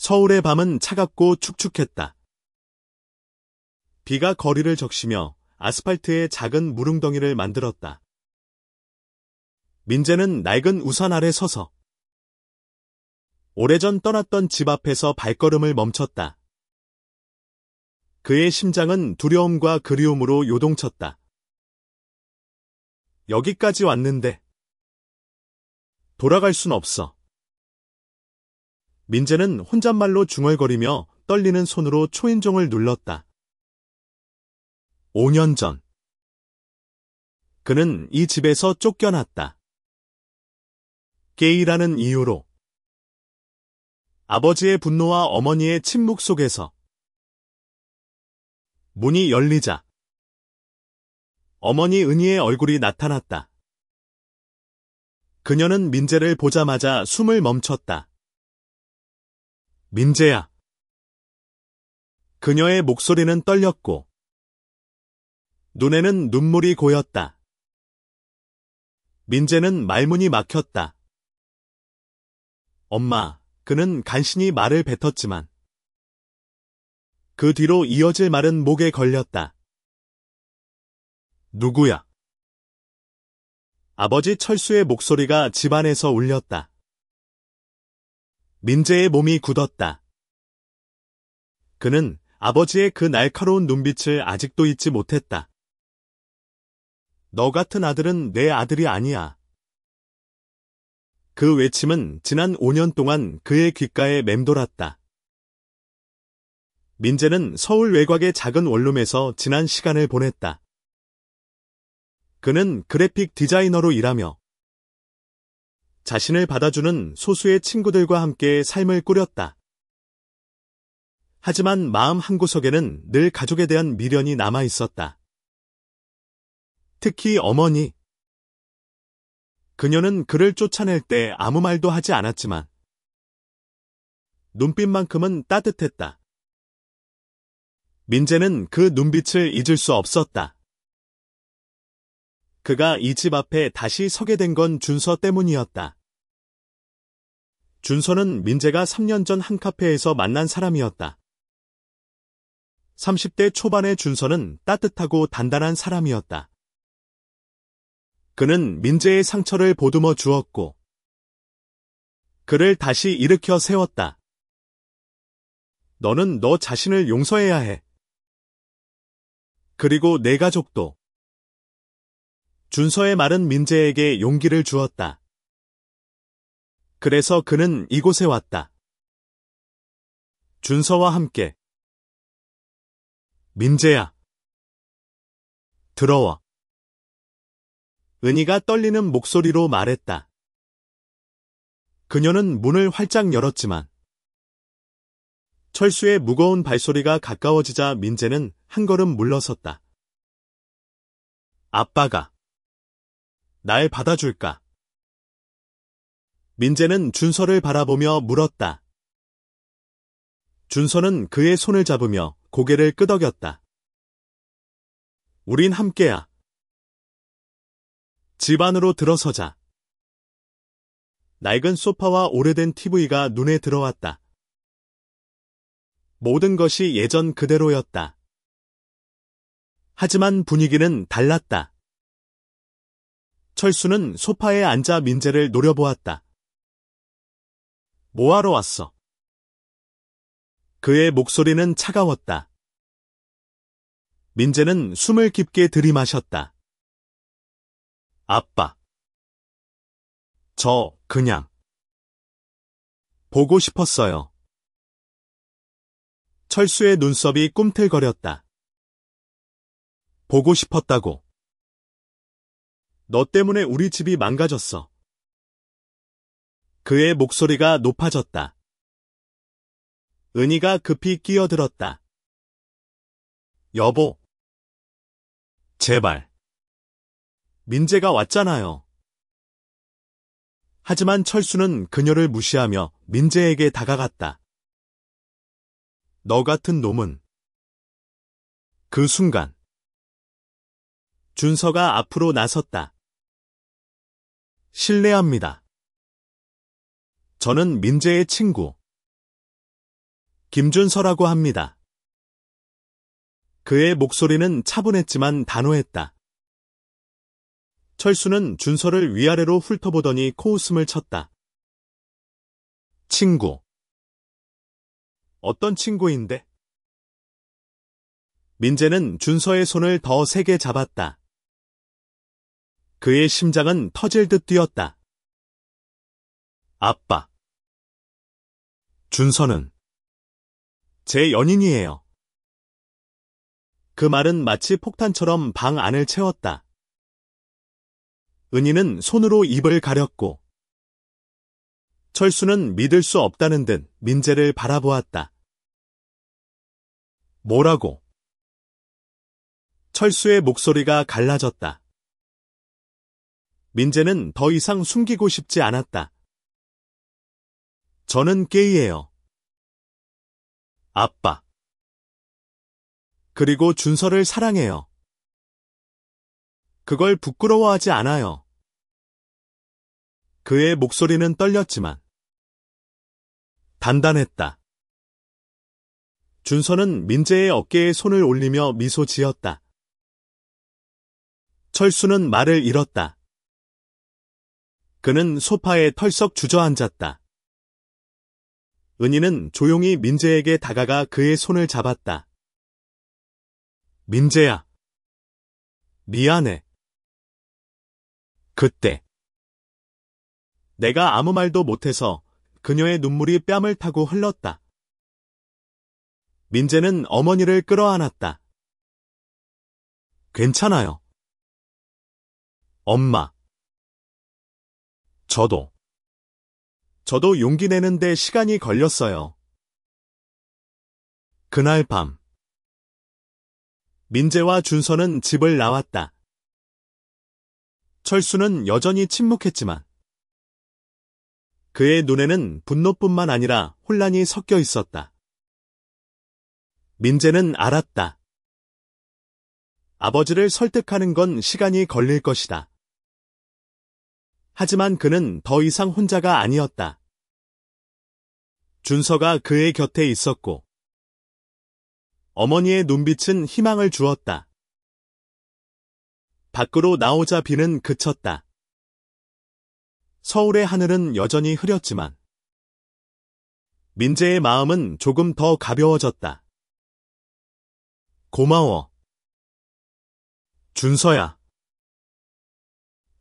서울의 밤은 차갑고 축축했다. 비가 거리를 적시며 아스팔트에 작은 물웅덩이를 만들었다. 민재는 낡은 우산 아래 서서 오래전 떠났던 집 앞에서 발걸음을 멈췄다. 그의 심장은 두려움과 그리움으로 요동쳤다. 여기까지 왔는데 돌아갈 순 없어. 민재는 혼잣말로 중얼거리며 떨리는 손으로 초인종을 눌렀다. 5년 전 그는 이 집에서 쫓겨났다. 게이라는 이유로. 아버지의 분노와 어머니의 침묵 속에서 문이 열리자 어머니 은희의 얼굴이 나타났다. 그녀는 민재를 보자마자 숨을 멈췄다. 민재야. 그녀의 목소리는 떨렸고 눈에는 눈물이 고였다. 민재는 말문이 막혔다. 엄마, 그는 간신히 말을 뱉었지만 그 뒤로 이어질 말은 목에 걸렸다. 누구야? 아버지 철수의 목소리가 집안에서 울렸다. 민재의 몸이 굳었다. 그는 아버지의 그 날카로운 눈빛을 아직도 잊지 못했다. 너 같은 아들은 내 아들이 아니야. 그 외침은 지난 5년 동안 그의 귓가에 맴돌았다. 민재는 서울 외곽의 작은 원룸에서 지난 시간을 보냈다. 그는 그래픽 디자이너로 일하며 자신을 받아주는 소수의 친구들과 함께 삶을 꾸렸다. 하지만 마음 한구석에는 늘 가족에 대한 미련이 남아 있었다. 특히 어머니. 그녀는 그를 쫓아낼 때 아무 말도 하지 않았지만 눈빛만큼은 따뜻했다. 민재는 그 눈빛을 잊을 수 없었다. 그가 이 집 앞에 다시 서게 된 건 준서 때문이었다. 준서는 민재가 3년 전 한 카페에서 만난 사람이었다. 30대 초반의 준서는 따뜻하고 단단한 사람이었다. 그는 민재의 상처를 보듬어 주었고 그를 다시 일으켜 세웠다. 너는 너 자신을 용서해야 해. 그리고 내 가족도. 준서의 말은 민재에게 용기를 주었다. 그래서 그는 이곳에 왔다. 준서와 함께. 민재야. 들어와. 은희가 떨리는 목소리로 말했다. 그녀는 문을 활짝 열었지만 철수의 무거운 발소리가 가까워지자 민재는 한 걸음 물러섰다. 아빠가 날 받아줄까? 민재는 준서를 바라보며 물었다. 준서는 그의 손을 잡으며 고개를 끄덕였다. 우린 함께야. 집 안으로 들어서자. 낡은 소파와 오래된 TV가 눈에 들어왔다. 모든 것이 예전 그대로였다. 하지만 분위기는 달랐다. 철수는 소파에 앉아 민재를 노려보았다. 뭐하러 왔어? 그의 목소리는 차가웠다. 민재는 숨을 깊게 들이마셨다. 아빠. 그냥 보고 싶었어요. 철수의 눈썹이 꿈틀거렸다. 보고 싶었다고. 너 때문에 우리 집이 망가졌어. 그의 목소리가 높아졌다. 은희가 급히 끼어들었다. 여보. 제발. 민재가 왔잖아요. 하지만 철수는 그녀를 무시하며 민재에게 다가갔다. 너 같은 놈은. 그 순간 준서가 앞으로 나섰다. 실례합니다. 저는 민재의 친구 김준서라고 합니다. 그의 목소리는 차분했지만 단호했다. 철수는 준서를 위아래로 훑어보더니 코웃음을 쳤다. 친구. 어떤 친구인데? 민재는 준서의 손을 더 세게 잡았다. 그의 심장은 터질 듯 뛰었다. 아빠. 준서는 제 연인이에요. 그 말은 마치 폭탄처럼 방 안을 채웠다. 은희는 손으로 입을 가렸고 철수는 믿을 수 없다는 듯 민재를 바라보았다. 뭐라고? 철수의 목소리가 갈라졌다. 민재는 더 이상 숨기고 싶지 않았다. 저는 게이예요. 아빠. 그리고 준서를 사랑해요. 그걸 부끄러워하지 않아요. 그의 목소리는 떨렸지만 단단했다. 준서는 민재의 어깨에 손을 올리며 미소 지었다. 철수는 말을 잃었다. 그는 소파에 털썩 주저앉았다. 은희는 조용히 민재에게 다가가 그의 손을 잡았다. 민재야. 미안해. 그때 내가 아무 말도 못해서 그녀의 눈물이 뺨을 타고 흘렀다. 민재는 어머니를 끌어안았다. 괜찮아요. 엄마. 저도 용기 내는데 시간이 걸렸어요. 그날 밤 민재와 준서는 집을 나왔다. 철수는 여전히 침묵했지만 그의 눈에는 분노뿐만 아니라 혼란이 섞여 있었다. 민재는 알았다. 아버지를 설득하는 건 시간이 걸릴 것이다. 하지만 그는 더 이상 혼자가 아니었다. 준서가 그의 곁에 있었고 어머니의 눈빛은 희망을 주었다. 밖으로 나오자 비는 그쳤다. 서울의 하늘은 여전히 흐렸지만 민재의 마음은 조금 더 가벼워졌다. 고마워. 준서야.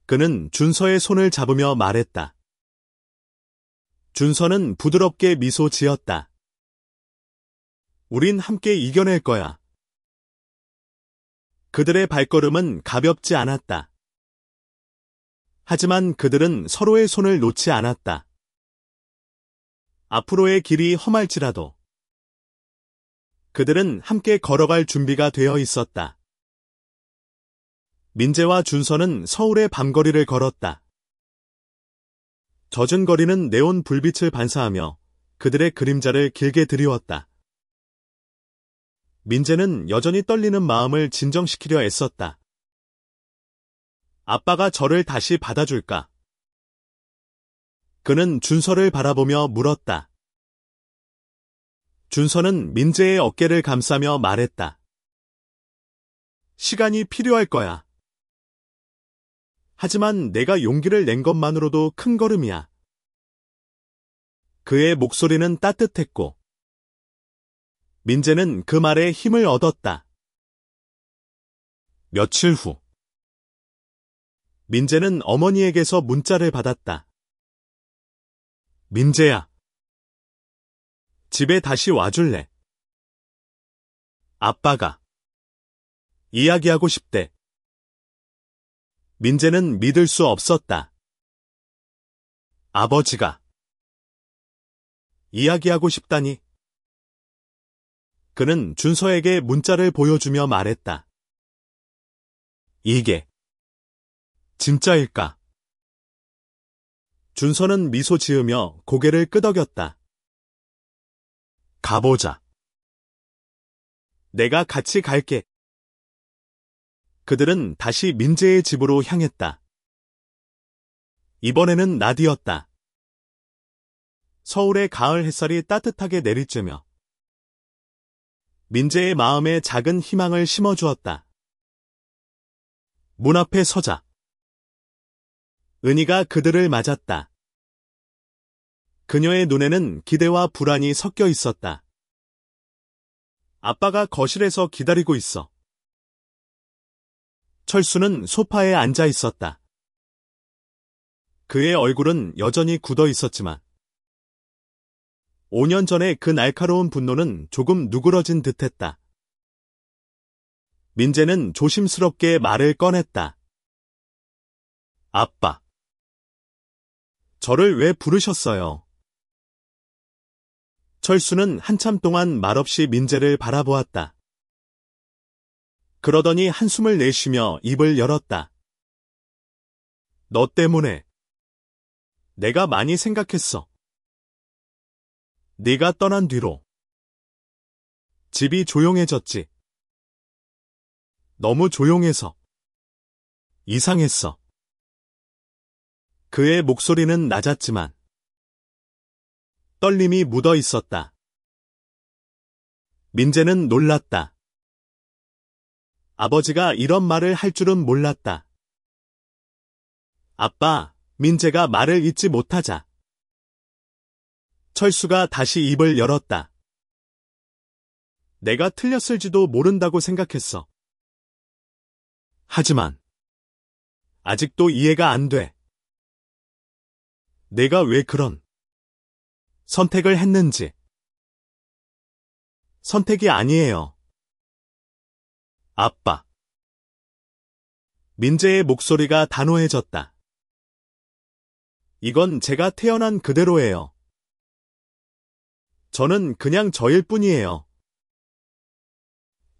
그는 준서의 손을 잡으며 말했다. 준서는 부드럽게 미소 지었다. 우린 함께 이겨낼 거야. 그들의 발걸음은 가볍지 않았다. 하지만 그들은 서로의 손을 놓지 않았다. 앞으로의 길이 험할지라도 그들은 함께 걸어갈 준비가 되어 있었다. 민재와 준서는 서울의 밤거리를 걸었다. 젖은 거리는 네온 불빛을 반사하며 그들의 그림자를 길게 드리웠다. 민재는 여전히 떨리는 마음을 진정시키려 애썼다. 아빠가 저를 다시 받아줄까? 그는 준서를 바라보며 물었다. 준서는 민재의 어깨를 감싸며 말했다. 시간이 필요할 거야. 하지만 내가 용기를 낸 것만으로도 큰 걸음이야. 그의 목소리는 따뜻했고 민재는 그 말에 힘을 얻었다. 며칠 후 민재는 어머니에게서 문자를 받았다. 민재야. 집에 다시 와줄래? 아빠가 이야기하고 싶대. 민재는 믿을 수 없었다. 아버지가 이야기하고 싶다니. 그는 준서에게 문자를 보여주며 말했다. 이게 진짜일까? 준서는 미소 지으며 고개를 끄덕였다. 가보자. 내가 같이 갈게. 그들은 다시 민재의 집으로 향했다. 이번에는 낮이었다. 서울의 가을 햇살이 따뜻하게 내리쬐며 민재의 마음에 작은 희망을 심어주었다. 문 앞에 서자. 은희가 그들을 맞았다. 그녀의 눈에는 기대와 불안이 섞여 있었다. 아빠가 거실에서 기다리고 있어. 철수는 소파에 앉아 있었다. 그의 얼굴은 여전히 굳어 있었지만 5년 전의 그 날카로운 분노는 조금 누그러진 듯했다. 민재는 조심스럽게 말을 꺼냈다. 아빠. 저를 왜 부르셨어요? 철수는 한참 동안 말없이 민재를 바라보았다. 그러더니 한숨을 내쉬며 입을 열었다. 너 때문에. 내가 많이 생각했어. 네가 떠난 뒤로. 집이 조용해졌지. 너무 조용해서. 이상했어. 그의 목소리는 낮았지만 떨림이 묻어 있었다. 민재는 놀랐다. 아버지가 이런 말을 할 줄은 몰랐다. 아빠, 민재가 말을 잇지 못하자. 철수가 다시 입을 열었다. 내가 틀렸을지도 모른다고 생각했어. 하지만 아직도 이해가 안 돼. 내가 왜 그런 선택을 했는지. 선택이 아니에요. 아빠. 민재의 목소리가 단호해졌다. 이건 제가 태어난 그대로예요. 저는 그냥 저일 뿐이에요.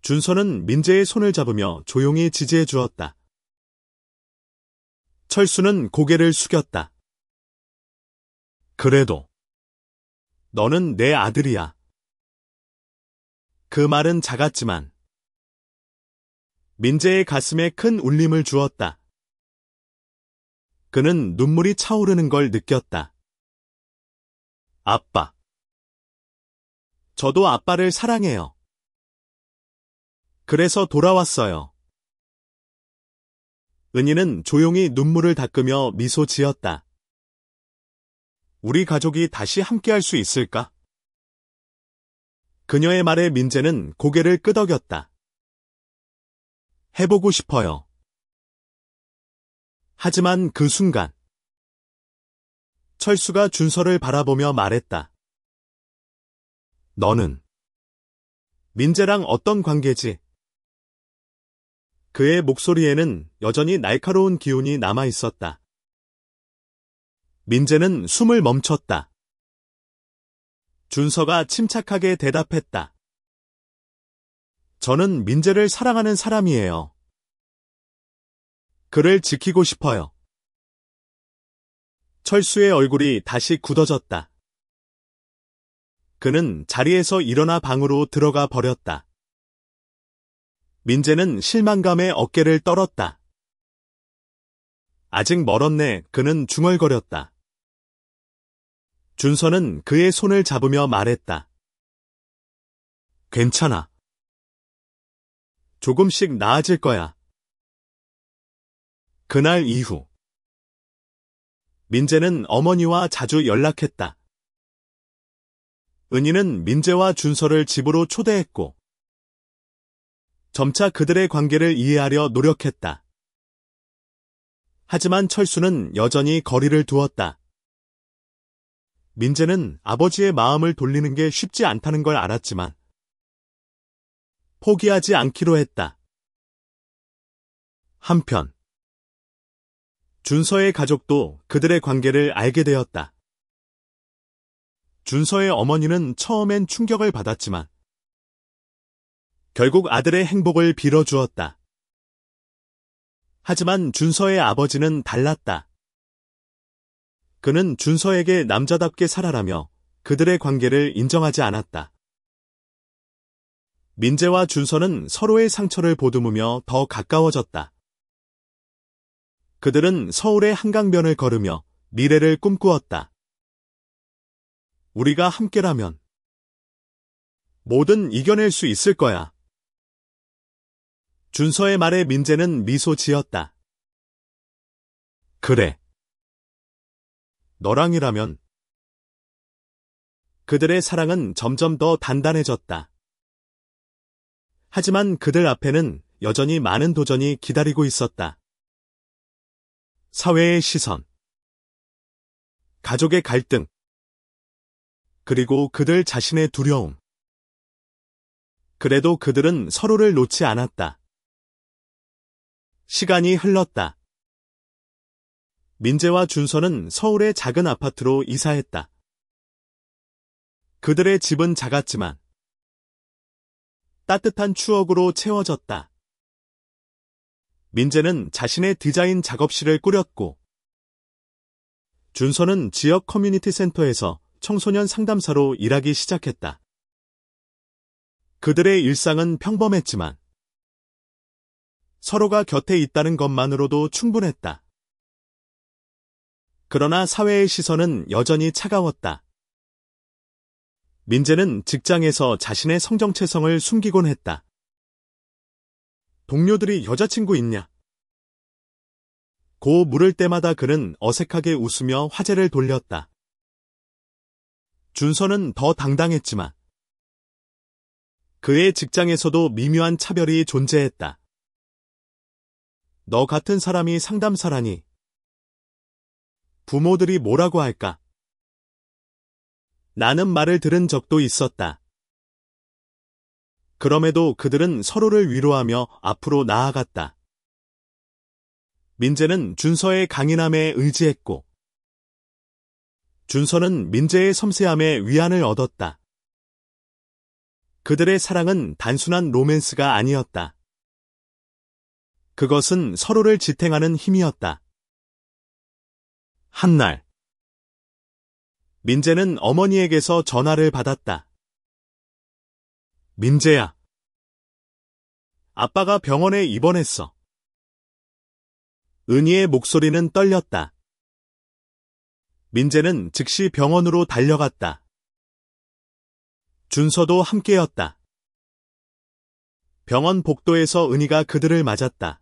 준서는 민재의 손을 잡으며 조용히 지지해 주었다. 철수는 고개를 숙였다. 그래도 너는 내 아들이야. 그 말은 작았지만 민재의 가슴에 큰 울림을 주었다. 그는 눈물이 차오르는 걸 느꼈다. 아빠. 저도 아빠를 사랑해요. 그래서 돌아왔어요. 은희는 조용히 눈물을 닦으며 미소 지었다. 우리 가족이 다시 함께할 수 있을까? 그녀의 말에 민재는 고개를 끄덕였다. 해보고 싶어요. 하지만 그 순간 철수가 준서를 바라보며 말했다. 너는 민재랑 어떤 관계지? 그의 목소리에는 여전히 날카로운 기운이 남아 있었다. 민재는 숨을 멈췄다. 준서가 침착하게 대답했다. 저는 민재를 사랑하는 사람이에요. 그를 지키고 싶어요. 철수의 얼굴이 다시 굳어졌다. 그는 자리에서 일어나 방으로 들어가 버렸다. 민재는 실망감에 어깨를 떨었다. 아직 멀었네. 그는 중얼거렸다. 준서는 그의 손을 잡으며 말했다. 괜찮아. 조금씩 나아질 거야. 그날 이후 민재는 어머니와 자주 연락했다. 은희는 민재와 준서를 집으로 초대했고 점차 그들의 관계를 이해하려 노력했다. 하지만 철수는 여전히 거리를 두었다. 민재는 아버지의 마음을 돌리는 게 쉽지 않다는 걸 알았지만 포기하지 않기로 했다. 한편 준서의 가족도 그들의 관계를 알게 되었다. 준서의 어머니는 처음엔 충격을 받았지만 결국 아들의 행복을 빌어주었다. 하지만 준서의 아버지는 달랐다. 그는 준서에게 남자답게 살아라며 그들의 관계를 인정하지 않았다. 민재와 준서는 서로의 상처를 보듬으며 더 가까워졌다. 그들은 서울의 한강변을 걸으며 미래를 꿈꾸었다. 우리가 함께라면 뭐든 이겨낼 수 있을 거야. 준서의 말에 민재는 미소 지었다. 그래. 너랑이라면. 그들의 사랑은 점점 더 단단해졌다. 하지만 그들 앞에는 여전히 많은 도전이 기다리고 있었다. 사회의 시선, 가족의 갈등, 그리고 그들 자신의 두려움. 그래도 그들은 서로를 놓지 않았다. 시간이 흘렀다. 민재와 준서는 서울의 작은 아파트로 이사했다. 그들의 집은 작았지만 따뜻한 추억으로 채워졌다. 민재는 자신의 디자인 작업실을 꾸렸고, 준서는 지역 커뮤니티 센터에서 청소년 상담사로 일하기 시작했다. 그들의 일상은 평범했지만 서로가 곁에 있다는 것만으로도 충분했다. 그러나 사회의 시선은 여전히 차가웠다. 민재는 직장에서 자신의 성정체성을 숨기곤 했다. 동료들이 여자친구 있냐? 고 물을 때마다 그는 어색하게 웃으며 화제를 돌렸다. 준서는 더 당당했지만 그의 직장에서도 미묘한 차별이 존재했다. 너 같은 사람이 상담사라니. 부모들이 뭐라고 할까? 나는 말을 들은 적도 있었다. 그럼에도 그들은 서로를 위로하며 앞으로 나아갔다. 민재는 준서의 강인함에 의지했고, 준서는 민재의 섬세함에 위안을 얻었다. 그들의 사랑은 단순한 로맨스가 아니었다. 그것은 서로를 지탱하는 힘이었다. 한날, 민재는 어머니에게서 전화를 받았다. 민재야. 아빠가 병원에 입원했어. 은희의 목소리는 떨렸다. 민재는 즉시 병원으로 달려갔다. 준서도 함께였다. 병원 복도에서 은희가 그들을 맞았다.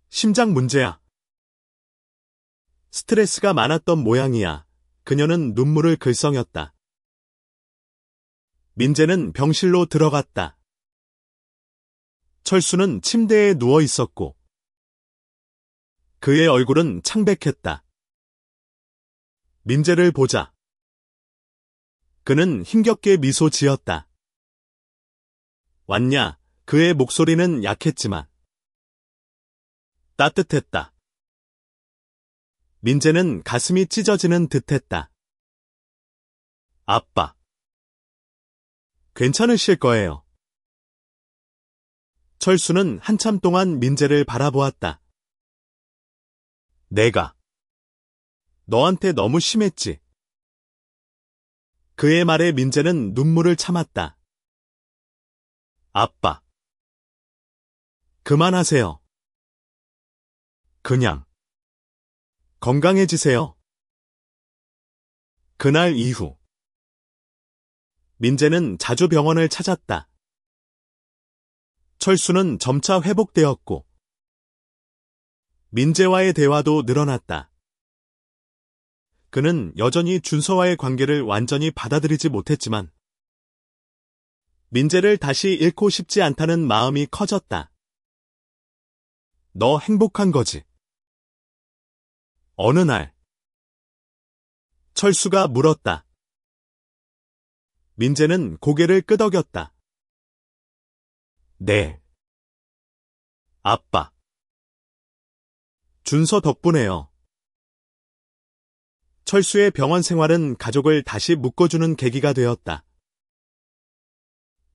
심장 문제야. 스트레스가 많았던 모양이야. 그녀는 눈물을 글썽였다. 민재는 병실로 들어갔다. 철수는 침대에 누워 있었고 그의 얼굴은 창백했다. 민재를 보자 그는 힘겹게 미소 지었다. 왔냐? 그의 목소리는 약했지만 따뜻했다. 민재는 가슴이 찢어지는 듯했다. 아빠. 괜찮으실 거예요. 철수는 한참 동안 민재를 바라보았다. 내가 너한테 너무 심했지. 그의 말에 민재는 눈물을 참았다. 아빠. 그만하세요. 그냥 건강해지세요. 그날 이후 민재는 자주 병원을 찾았다. 철수는 점차 회복되었고 민재와의 대화도 늘어났다. 그는 여전히 준서와의 관계를 완전히 받아들이지 못했지만 민재를 다시 잃고 싶지 않다는 마음이 커졌다. 너 행복한 거지? 어느 날 철수가 물었다. 민재는 고개를 끄덕였다. 네. 아빠. 준서 덕분에요. 철수의 병원 생활은 가족을 다시 묶어주는 계기가 되었다.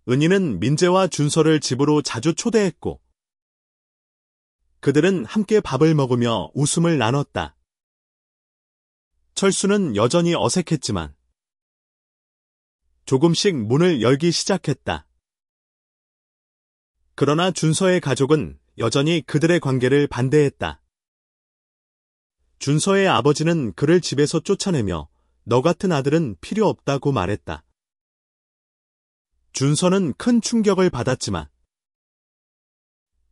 은희는 민재와 준서를 집으로 자주 초대했고 그들은 함께 밥을 먹으며 웃음을 나눴다. 철수는 여전히 어색했지만 조금씩 문을 열기 시작했다. 그러나 준서의 가족은 여전히 그들의 관계를 반대했다. 준서의 아버지는 그를 집에서 쫓아내며 너 같은 아들은 필요 없다고 말했다. 준서는 큰 충격을 받았지만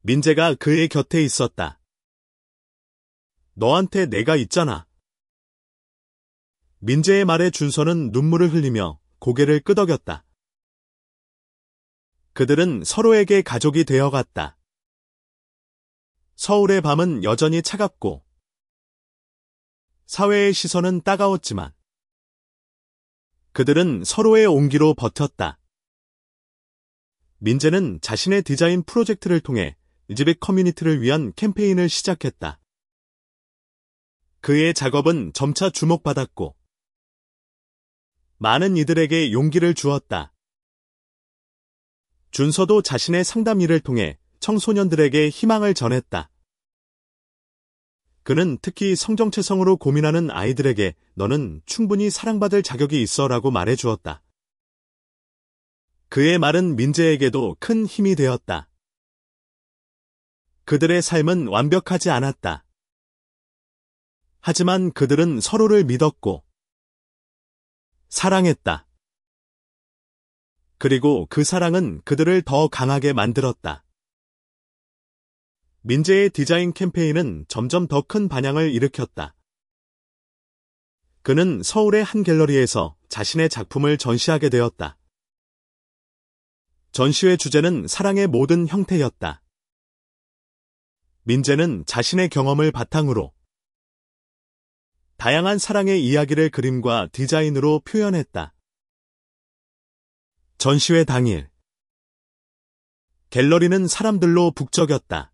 민재가 그의 곁에 있었다. 너한테 내가 있잖아. 민재의 말에 준서는 눈물을 흘리며 고개를 끄덕였다. 그들은 서로에게 가족이 되어갔다. 서울의 밤은 여전히 차갑고 사회의 시선은 따가웠지만 그들은 서로의 온기로 버텼다. 민재는 자신의 디자인 프로젝트를 통해 엘지빗 커뮤니티를 위한 캠페인을 시작했다. 그의 작업은 점차 주목받았고 많은 이들에게 용기를 주었다. 준서도 자신의 상담 일을 통해 청소년들에게 희망을 전했다. 그는 특히 성정체성으로 고민하는 아이들에게 너는 충분히 사랑받을 자격이 있어라고 말해주었다. 그의 말은 민재에게도 큰 힘이 되었다. 그들의 삶은 완벽하지 않았다. 하지만 그들은 서로를 믿었고 사랑했다. 그리고 그 사랑은 그들을 더 강하게 만들었다. 민재의 디자인 캠페인은 점점 더 큰 반향을 일으켰다. 그는 서울의 한 갤러리에서 자신의 작품을 전시하게 되었다. 전시회 주제는 사랑의 모든 형태였다. 민재는 자신의 경험을 바탕으로 다양한 사랑의 이야기를 그림과 디자인으로 표현했다. 전시회 당일 갤러리는 사람들로 북적였다.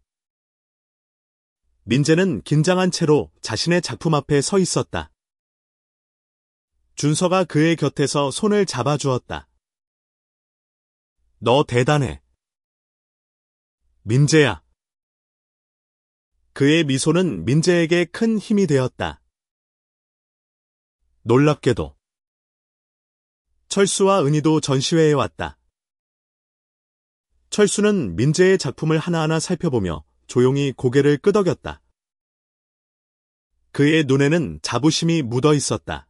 민재는 긴장한 채로 자신의 작품 앞에 서 있었다. 준서가 그의 곁에서 손을 잡아주었다. 너 대단해. 민재야. 그의 미소는 민재에게 큰 힘이 되었다. 놀랍게도 철수와 은희도 전시회에 왔다. 철수는 민재의 작품을 하나하나 살펴보며 조용히 고개를 끄덕였다. 그의 눈에는 자부심이 묻어 있었다.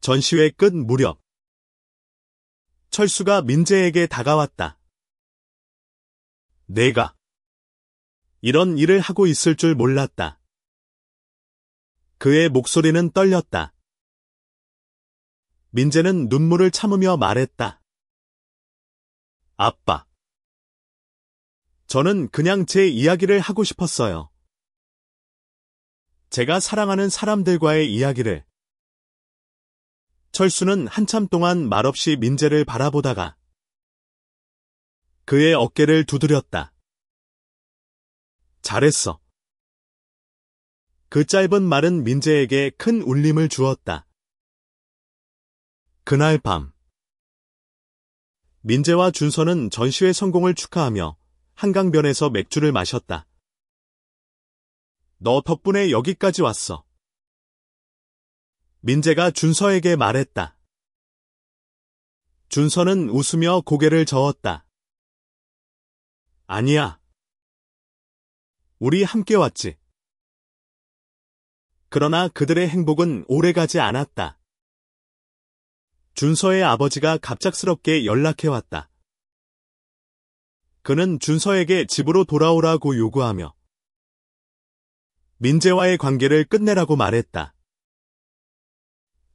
전시회 끝 무렵 철수가 민재에게 다가왔다. 내가 이런 일을 하고 있을 줄 몰랐다. 그의 목소리는 떨렸다. 민재는 눈물을 참으며 말했다. 아빠. 저는 그냥 제 이야기를 하고 싶었어요. 제가 사랑하는 사람들과의 이야기를. 철수는 한참 동안 말없이 민재를 바라보다가 그의 어깨를 두드렸다. 잘했어. 그 짧은 말은 민재에게 큰 울림을 주었다. 그날 밤 민재와 준서는 전시회 성공을 축하하며 한강변에서 맥주를 마셨다. 너 덕분에 여기까지 왔어. 민재가 준서에게 말했다. 준서는 웃으며 고개를 저었다. 아니야. 우리 함께 왔지. 그러나 그들의 행복은 오래가지 않았다. 준서의 아버지가 갑작스럽게 연락해왔다. 그는 준서에게 집으로 돌아오라고 요구하며 민재와의 관계를 끝내라고 말했다.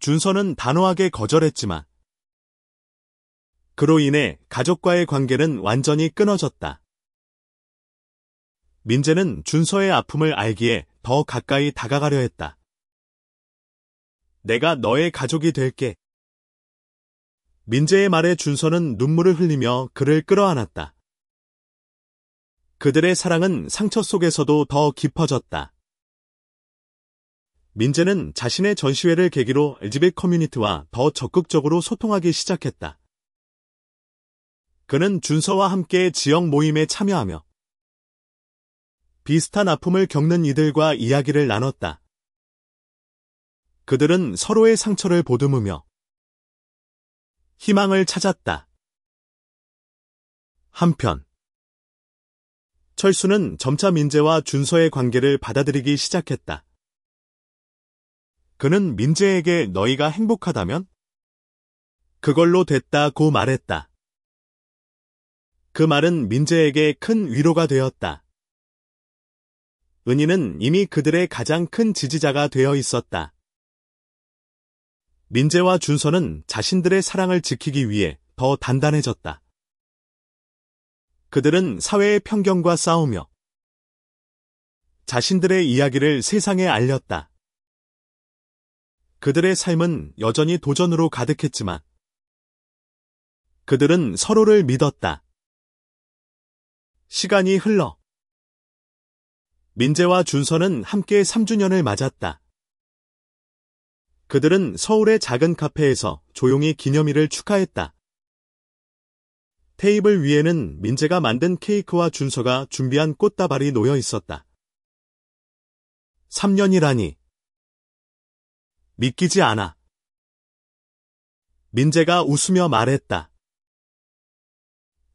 준서는 단호하게 거절했지만 그로 인해 가족과의 관계는 완전히 끊어졌다. 민재는 준서의 아픔을 알기에 더 가까이 다가가려 했다. 내가 너의 가족이 될게. 민재의 말에 준서는 눈물을 흘리며 그를 끌어안았다. 그들의 사랑은 상처 속에서도 더 깊어졌다. 민재는 자신의 전시회를 계기로 엘지빗 커뮤니티와 더 적극적으로 소통하기 시작했다. 그는 준서와 함께 지역 모임에 참여하며 비슷한 아픔을 겪는 이들과 이야기를 나눴다. 그들은 서로의 상처를 보듬으며 희망을 찾았다. 한편 철수는 점차 민재와 준서의 관계를 받아들이기 시작했다. 그는 민재에게 너희가 행복하다면 그걸로 됐다고 말했다. 그 말은 민재에게 큰 위로가 되었다. 은희는 이미 그들의 가장 큰 지지자가 되어 있었다. 민재와 준서는 자신들의 사랑을 지키기 위해 더 단단해졌다. 그들은 사회의 편견과 싸우며 자신들의 이야기를 세상에 알렸다. 그들의 삶은 여전히 도전으로 가득했지만 그들은 서로를 믿었다. 시간이 흘러 민재와 준서는 함께 3주년을 맞았다. 그들은 서울의 작은 카페에서 조용히 기념일을 축하했다. 테이블 위에는 민재가 만든 케이크와 준서가 준비한 꽃다발이 놓여 있었다. 3년이라니. 믿기지 않아. 민재가 웃으며 말했다.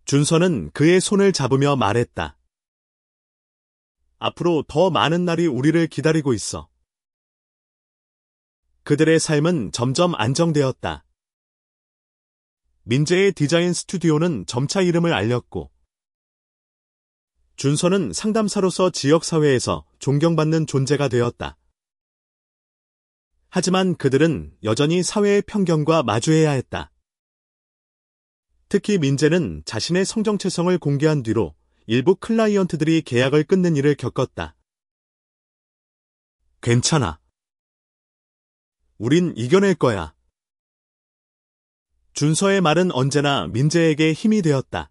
준서는 그의 손을 잡으며 말했다. 앞으로 더 많은 날이 우리를 기다리고 있어. 그들의 삶은 점점 안정되었다. 민재의 디자인 스튜디오는 점차 이름을 알렸고, 준서는 상담사로서 지역사회에서 존경받는 존재가 되었다. 하지만 그들은 여전히 사회의 편견과 마주해야 했다. 특히 민재는 자신의 성정체성을 공개한 뒤로 일부 클라이언트들이 계약을 끊는 일을 겪었다. 괜찮아. 우린 이겨낼 거야. 준서의 말은 언제나 민재에게 힘이 되었다.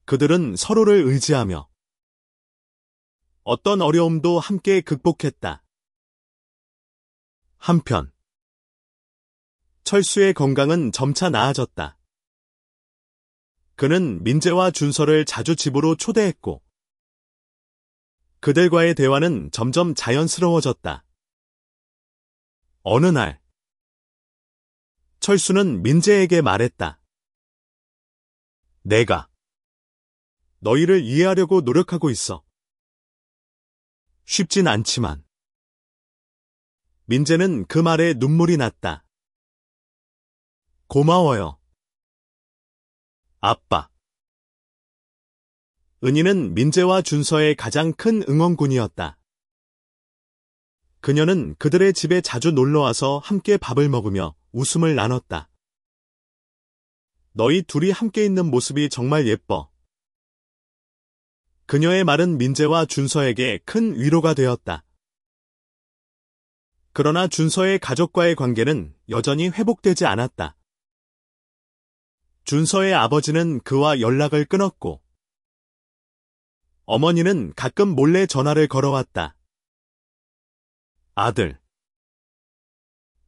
그들은 서로를 의지하며 어떤 어려움도 함께 극복했다. 한편 철수의 건강은 점차 나아졌다. 그는 민재와 준서를 자주 집으로 초대했고 그들과의 대화는 점점 자연스러워졌다. 어느 날 철수는 민재에게 말했다. 내가 너희를 이해하려고 노력하고 있어. 쉽진 않지만. 민재는 그 말에 눈물이 났다. 고마워요. 아빠. 은희는 민재와 준서의 가장 큰 응원군이었다. 그녀는 그들의 집에 자주 놀러와서 함께 밥을 먹으며 웃음을 나눴다. 너희 둘이 함께 있는 모습이 정말 예뻐. 그녀의 말은 민재와 준서에게 큰 위로가 되었다. 그러나 준서의 가족과의 관계는 여전히 회복되지 않았다. 준서의 아버지는 그와 연락을 끊었고, 어머니는 가끔 몰래 전화를 걸어왔다. 아들.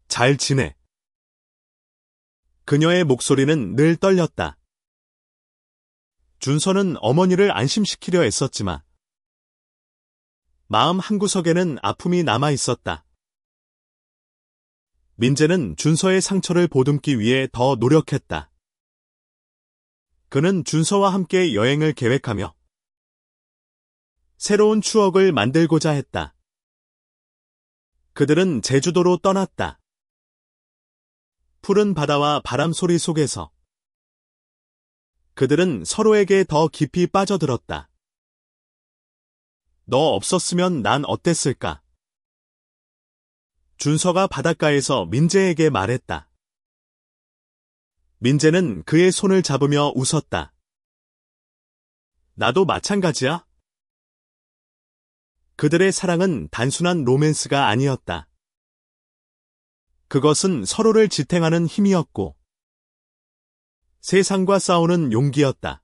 잘 지내. 그녀의 목소리는 늘 떨렸다. 준서는 어머니를 안심시키려 애썼지만 마음 한구석에는 아픔이 남아 있었다. 민재는 준서의 상처를 보듬기 위해 더 노력했다. 그는 준서와 함께 여행을 계획하며 새로운 추억을 만들고자 했다. 그들은 제주도로 떠났다. 푸른 바다와 바람 소리 속에서 그들은 서로에게 더 깊이 빠져들었다. 너 없었으면 난 어땠을까? 준서가 바닷가에서 민재에게 말했다. 민재는 그의 손을 잡으며 웃었다. 나도 마찬가지야. 그들의 사랑은 단순한 로맨스가 아니었다. 그것은 서로를 지탱하는 힘이었고, 세상과 싸우는 용기였다.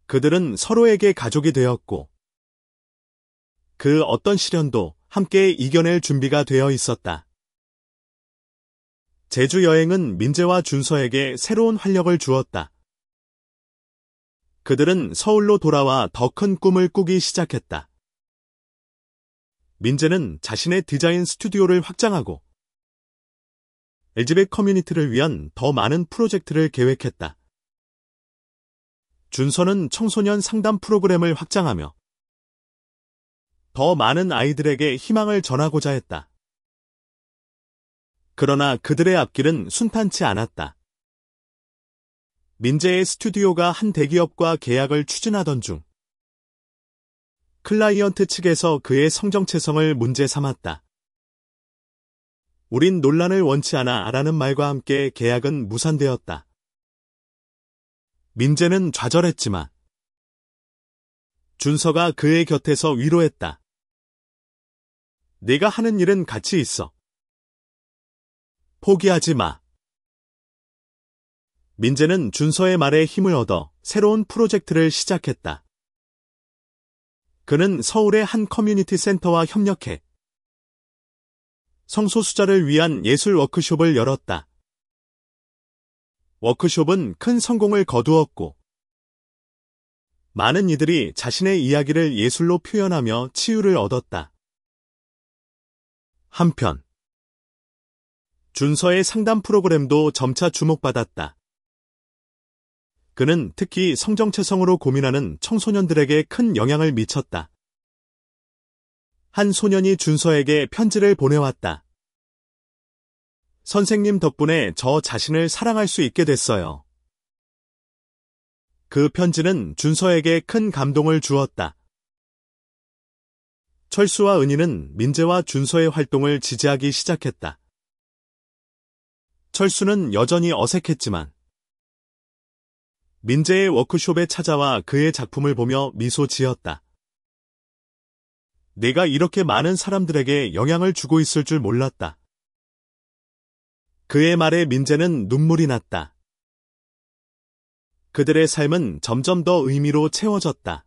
그들은 서로에게 가족이 되었고, 그 어떤 시련도 함께 이겨낼 준비가 되어 있었다. 제주 여행은 민재와 준서에게 새로운 활력을 주었다. 그들은 서울로 돌아와 더 큰 꿈을 꾸기 시작했다. 민재는 자신의 디자인 스튜디오를 확장하고 LGBT 커뮤니티를 위한 더 많은 프로젝트를 계획했다. 준서는 청소년 상담 프로그램을 확장하며 더 많은 아이들에게 희망을 전하고자 했다. 그러나 그들의 앞길은 순탄치 않았다. 민재의 스튜디오가 한 대기업과 계약을 추진하던 중 클라이언트 측에서 그의 성정체성을 문제 삼았다. 우린 논란을 원치 않아라는 말과 함께 계약은 무산되었다. 민재는 좌절했지만 준서가 그의 곁에서 위로했다. 네가 하는 일은 가치 있어. 포기하지 마. 민재는 준서의 말에 힘을 얻어 새로운 프로젝트를 시작했다. 그는 서울의 한 커뮤니티 센터와 협력해 성소수자를 위한 예술 워크숍을 열었다. 워크숍은 큰 성공을 거두었고 많은 이들이 자신의 이야기를 예술로 표현하며 치유를 얻었다. 한편 준서의 상담 프로그램도 점차 주목받았다. 그는 특히 성정체성으로 고민하는 청소년들에게 큰 영향을 미쳤다. 한 소년이 준서에게 편지를 보내왔다. 선생님 덕분에 저 자신을 사랑할 수 있게 됐어요. 그 편지는 준서에게 큰 감동을 주었다. 철수와 은희는 민재와 준서의 활동을 지지하기 시작했다. 철수는 여전히 어색했지만 민재의 워크숍에 찾아와 그의 작품을 보며 미소 지었다. 내가 이렇게 많은 사람들에게 영향을 주고 있을 줄 몰랐다. 그의 말에 민재는 눈물이 났다. 그들의 삶은 점점 더 의미로 채워졌다.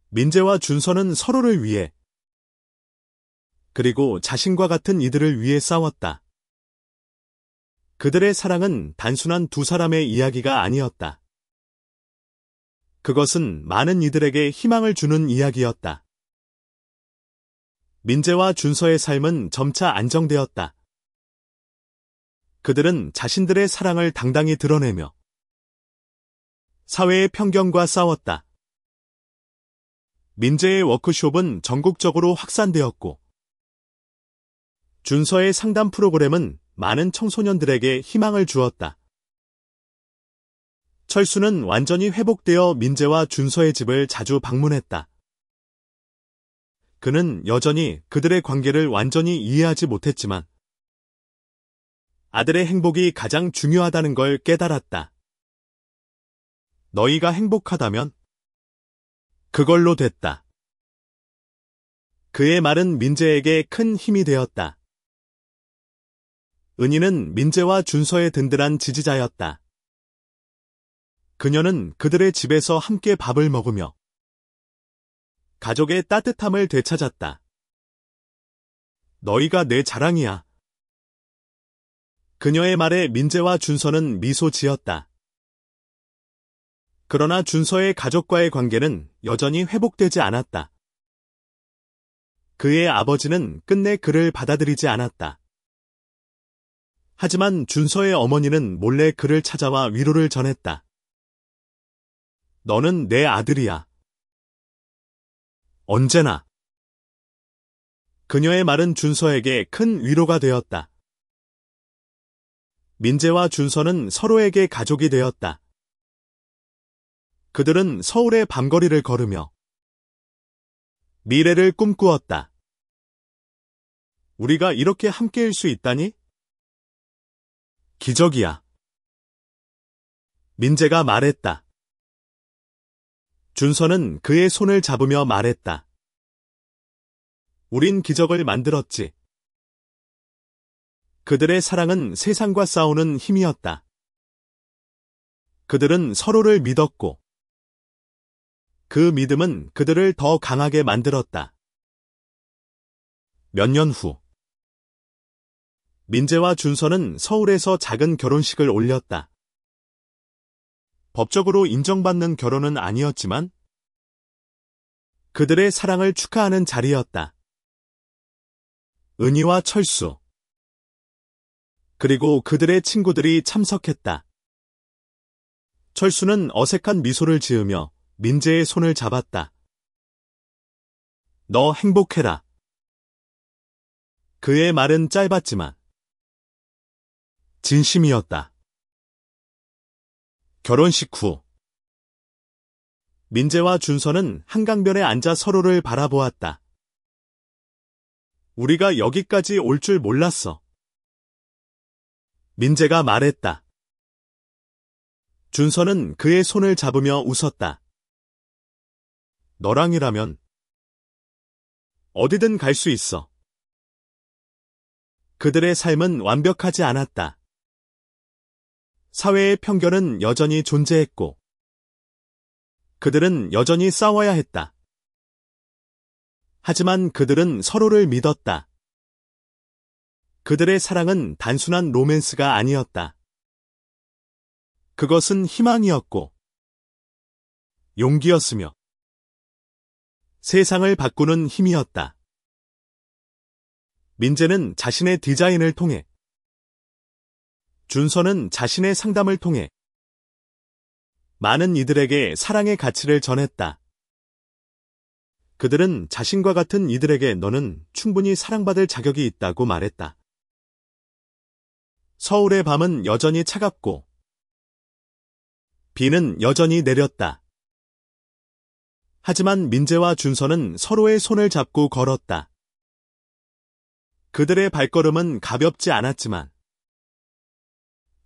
민재와 준서는 서로를 위해 그리고 자신과 같은 이들을 위해 싸웠다. 그들의 사랑은 단순한 두 사람의 이야기가 아니었다. 그것은 많은 이들에게 희망을 주는 이야기였다. 민재와 준서의 삶은 점차 안정되었다. 그들은 자신들의 사랑을 당당히 드러내며 사회의 편견과 싸웠다. 민재의 워크숍은 전국적으로 확산되었고 준서의 상담 프로그램은 많은 청소년들에게 희망을 주었다. 철수는 완전히 회복되어 민재와 준서의 집을 자주 방문했다. 그는 여전히 그들의 관계를 완전히 이해하지 못했지만 아들의 행복이 가장 중요하다는 걸 깨달았다. 너희가 행복하다면 그걸로 됐다. 그의 말은 민재에게 큰 힘이 되었다. 은희는 민재와 준서의 든든한 지지자였다. 그녀는 그들의 집에서 함께 밥을 먹으며 가족의 따뜻함을 되찾았다. 너희가 내 자랑이야. 그녀의 말에 민재와 준서는 미소 지었다. 그러나 준서의 가족과의 관계는 여전히 회복되지 않았다. 그의 아버지는 끝내 그를 받아들이지 않았다. 하지만 준서의 어머니는 몰래 그를 찾아와 위로를 전했다. 너는 내 아들이야. 언제나. 그녀의 말은 준서에게 큰 위로가 되었다. 민재와 준서는 서로에게 가족이 되었다. 그들은 서울의 밤거리를 걸으며 미래를 꿈꾸었다. 우리가 이렇게 함께일 수 있다니? 기적이야. 민재가 말했다. 준서는 그의 손을 잡으며 말했다. 우린 기적을 만들었지. 그들의 사랑은 세상과 싸우는 힘이었다. 그들은 서로를 믿었고 그 믿음은 그들을 더 강하게 만들었다. 몇 년 후 민재와 준서는 서울에서 작은 결혼식을 올렸다. 법적으로 인정받는 결혼은 아니었지만 그들의 사랑을 축하하는 자리였다. 은희와 철수 그리고 그들의 친구들이 참석했다. 철수는 어색한 미소를 지으며 민재의 손을 잡았다. 너 행복해라. 그의 말은 짧았지만 진심이었다. 결혼식 후 민재와 준서는 한강변에 앉아 서로를 바라보았다. 우리가 여기까지 올 줄 몰랐어. 민재가 말했다. 준서는 그의 손을 잡으며 웃었다. 너랑이라면 어디든 갈 수 있어. 그들의 삶은 완벽하지 않았다. 사회의 편견은 여전히 존재했고, 그들은 여전히 싸워야 했다. 하지만 그들은 서로를 믿었다. 그들의 사랑은 단순한 로맨스가 아니었다. 그것은 희망이었고, 용기였으며, 세상을 바꾸는 힘이었다. 민재는 자신의 디자인을 통해, 준서는 자신의 상담을 통해 많은 이들에게 사랑의 가치를 전했다. 그들은 자신과 같은 이들에게 너는 충분히 사랑받을 자격이 있다고 말했다. 서울의 밤은 여전히 차갑고 비는 여전히 내렸다. 하지만 민재와 준서는 서로의 손을 잡고 걸었다. 그들의 발걸음은 가볍지 않았지만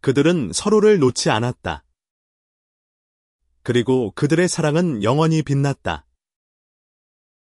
그들은 서로를 놓지 않았다. 그리고 그들의 사랑은 영원히 빛났다.